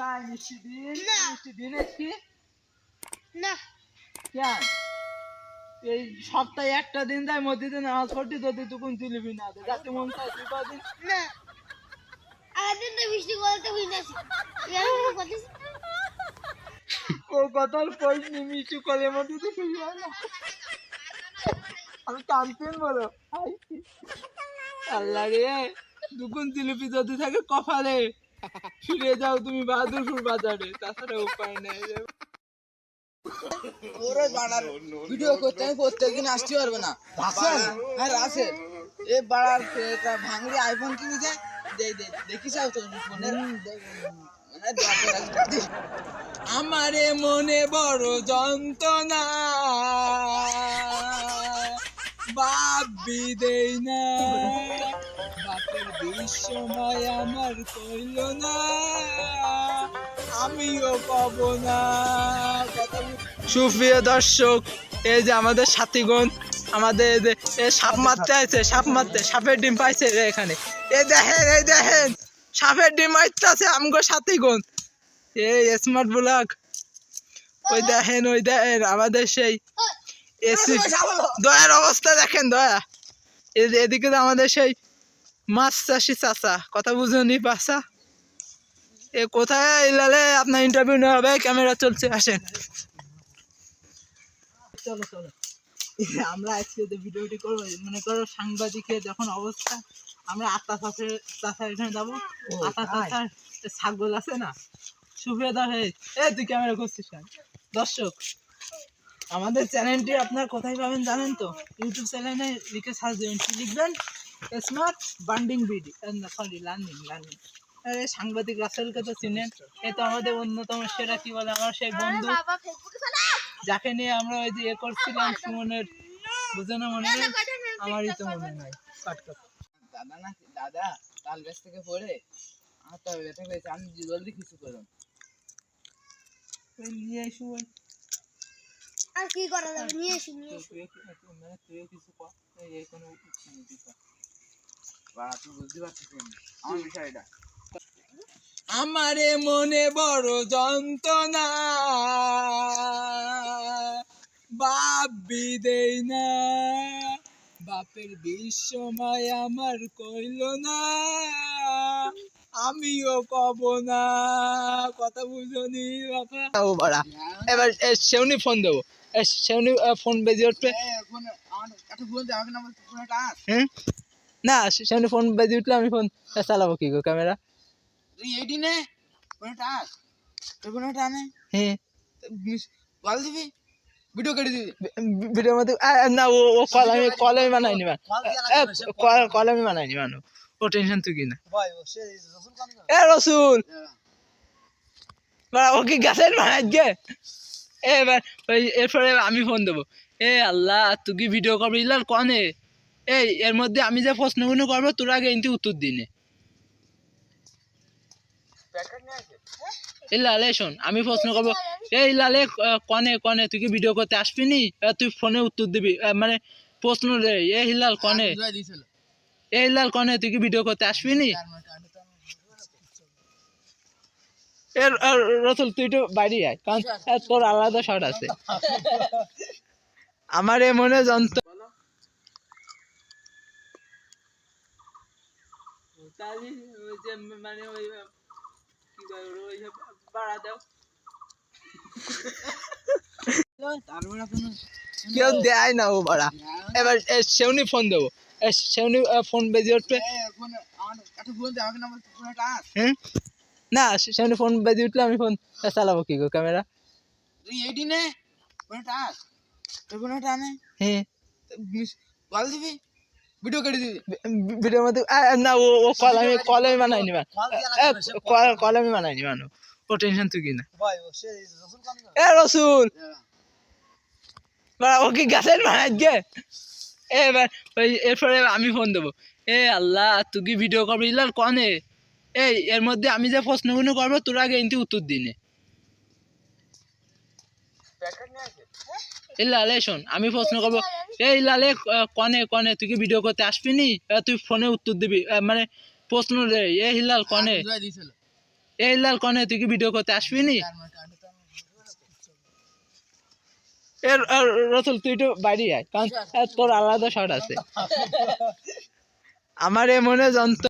ভাই মিষ্টি দিন না। মিষ্টি দিন একটি না কেন এই সপ্তাহে একটা দিন যায় মসজিদে নামাজ পড়তে যদি তুকুন তুলিবি না দে যাতে মন চায় তুই কদিন না আদিন তো বৃষ্টি বলতে হইতাছে আমি কোনো কথা ও কথার পয়সা মিষ্টি করে মসজিদে শুরু হয় না আমি কানতেন বলো আল্লাহ রে দুগুণ জিলিপি যদি থাকে কপালে ফিরে যাও তুমি বাহাদুরপুর বাজারে তাছাড়া উপায় নাই রে ওরে বাড়ার ভিডিও করতে আমি প্রত্যেকদিন আসতে পারবো না ভাষণ হ্যাঁ আছে এ বাড়ার ভাঙড়ি আইফোন কিনেছে দেখিস তো ফোনের আমারে মনে বড় যন্ত্রণা বাপ বিদেই না বাপের বিশ্বময় আমার কইল না আমিও পাব না সুপ্রিয় দর্শক এই যে আমাদের সাথীগণ আমাদের সাপ মারতে আছে সাপের ডিম পাইছে রে এখানে এই দেখেন সাপের ডিম মারতে আমগো সাথীগণ এই স্মার্ট ব্লগ ওই দেখেন আমাদের সেই এসি দয়ার অবস্থা দেখেন দয়া এদিকে তো আমাদের সেই মাছ চাষি চাচা কথা বুঝুনি বাসা এ কোথায় এলালে আপনার ইন্টারভিউ নেওয়া হবে ক্যামেরা চলছে আসেন চলো আমরা আজকে ভিডিওটি করবো মনে করো সাংবাদিকের যখন অবস্থা আমরা আত্মা চাষার এখানে যাবো আত্মা চাষার ছাগল আছে না সুপ্রিয় তুই ক্যামেরা করছিস কেন দর্শক আমাদের চ্যানেলটি আপনার কোথায় পাবেন জানেন তো ইউটিউব চ্যানেলে লিখে সার্চ দেবেন কি লিখবেন smart binding BD sorry learning আরে সাংবাদিক রাসেলকে তো চিনেন এ তো আমাদের অন্যতম সেরা কি বলে আমার সেই বন্ধু বাবা ফেসবুকে চালাও যাকে নিয়ে আমরা ওই যে করছিলাম সুমনের বুঝে না মনে নেই আমারই তো মনে নাই দাদা তাল গাছ থেকে পড়ে আমার তো ব্যথা পেয়েছে আমি জলদি কিছু করলাম নিয়ে এসো আর কি করা যাবে নিয়ে এসে তুই কিছু কর এই কোনো তুই বুঝতে পারছিস আমার বিষয়টা আমারে মনে বড় যন্ত্রণা বাপ বিদেই না বাপের বিশ্বময় আমার কইল না আমিও কব না কথা বুঝনি বাবা ও বড়া এবার সেউনি ফোন দেবো সেউনি ফোন বেজে উঠবে হ্যাঁ না সেউনি ফোন বেজে উঠলে আমি ফোন চালাবো কি গো ক্যামেরা এইটি নে কোনটা নে হ্যাঁ বল দিবি ভিডিও কেটে দিবি ভিডিওর মধ্যে না ও কল আমি বানাইনি কল আমি বানাইনি মানু ও টেনশন তুই কি না এ রসুল ও কি গাছের বানাই গে এবার এরপরে আমি ফোন দেবো এ আল্লাহ তুই কি ভিডিও করবি ইলার কনে এই এর মধ্যে আমি যে প্রশ্নগুলো করবো তোর আগে এনতি উত্তর দিনে লালে শোন আমি প্রশ্ন করবো এই লালে কনে তুই কি ভিডিও করতে আসবি নি তুই ফোনে উত্তর দিবি মানে প্রশ্ন রে এ হিলাল কনে এই লাল কনে তুই কি ভিডিও করতে আসবি নি রসুল তুই তো বাড়ি আয় কারণ তোর আলাদা শট আছে আমার এ মনে যন্ত্র মানে ওই কেউ দেয় না ও বাড়া এবার সেউনি ফোন দেবো সেউনি ফোন বেজে উঠবে হ্যাঁ না সেউনি ফোন বেজে উঠলে আমি ফোন চালাবো কি গো ক্যামেরা এইটি নে কোনটা নে হ্যাঁ বল দিবি ভিডিও কেটে দিবি ভিডিওর মধ্যে না ও কল আমি বানাইনি কল আমি বানাইনি মানু ও টেনশন তুই কি না এ রসুল ও কি গাছের বানাই গে এবার এরপরে আমি ফোন দেবো এ আল্লাহ তুই কি ভিডিও করবি ইলার কনে এই এর মধ্যে আমি যে প্রশ্নগুলো করবো তোর আগে এনতি উত্তর দিনে লালে শোন আমি প্রশ্ন করবো এই লালে কনে তুই কি ভিডিও করতে আসবি নি তুই ফোনে উত্তর দিবি মানে প্রশ্ন রে এ হিলাল কনে এই লাল কনে তুই কি ভিডিও করতে আসবি নি রসুল তুই তো বাড়ি আয় কারণ তোর আলাদা শট আছে আমার এ মনে যন্ত্র